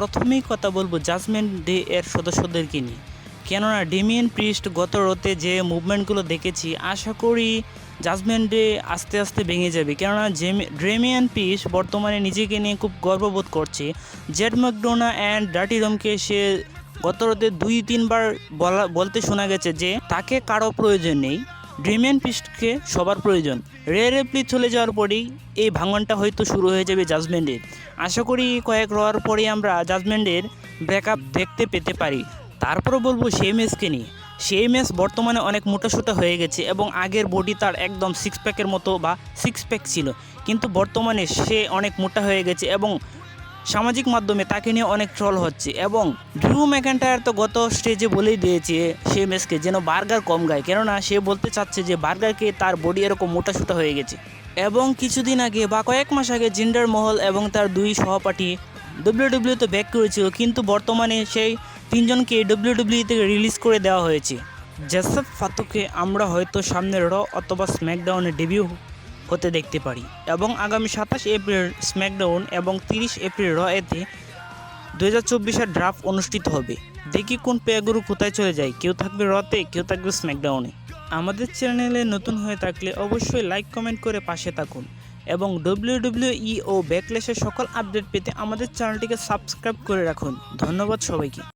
প্রথমেই কথা বলবো জাজমেন্ট ডে এর সদস্যদেরকে নিয়ে, কেননা ডেমিয়ান প্রিস্ট গত রাতে যে মুভমেন্টগুলো দেখেছি আশা করি জাজমেন্ট ডে আস্তে আস্তে ভেঙে যাবে, কেননা ডেমিয়ান প্রিস্ট বর্তমানে নিজেকে নিয়ে খুব গর্ববোধ করছে। জেড ম্যাকডোনা অ্যান্ড ডার্টি ডমকে সে গত রাতে 2-3 বার বলতে শোনা গেছে যে তাকে কারো প্রয়োজন নেই, ডেমিয়ান প্রিস্টকে সবার প্রয়োজন। রে রিপ্লি চলে যাওয়ার পরেই এই ভাঙনটা হয়তো শুরু হয়ে যাবে জাজমেন্টের। আশা করি কয়েক রোয়ার পরেই আমরা জাজমেন্টের ব্রেকআপ দেখতে পেতে পারি। তারপরও বলবো শেইমেসকে নিয়ে। শেইমেস বর্তমানে অনেক মোটাসোটা হয়ে গেছে এবং আগের বডি তার একদম 6 প্যাকের মতো বা 6 প্যাক ছিল, কিন্তু বর্তমানে সে অনেক মোটা হয়ে গেছে এবং সামাজিক মাধ্যমে তাকে নিয়ে অনেক ট্রল হচ্ছে। এবং ড্রু ম্যাকইন্টায়ার তো গত স্টেজে বলেই দিয়েছে শেইমেসকে যেন বার্গার কম গায়, কেননা সে বলতে চাচ্ছে যে বার্গারকে তার বডি এরকম মোটাসোটা হয়ে গেছে। এবং কিছুদিন আগে বা কয়েক মাস আগে জিন্ডার মহল এবং তার 2 সহপাঠী ডব্লিউডব্লিউতে ব্যাক করেছিল, কিন্তু বর্তমানে সেই 3জনকে ডব্লিউডব্লিউ থেকে রিলিজ করে দেওয়া হয়েছে। জেসেপ ফাতুকে আমরা হয়তো সামনের র অথবা স্ম্যাকডাউনে ডেবিউ হতে দেখতে পারি এবং আগামী 27 এপ্রিল স্ম্যাকডাউন এবং 30 এপ্রিল র এতে 2024-এর ড্রাফট অনুষ্ঠিত হবে। দেখি কোন পেয়াগুরু কোথায় চলে যায়, কেউ থাকবে রতে, কেউ থাকবে স্ম্যাকডাউনে। আমাদের চ্যানেলে নতুন হয়ে থাকলে অবশ্যই লাইক কমেন্ট করে পাশে থাকুন এবং WWE ও ব্যাকল্যাশের সকল আপডেট পেতে আমাদের চ্যানেলটিকে সাবস্ক্রাইব করে রাখুন। ধন্যবাদ সবাইকে।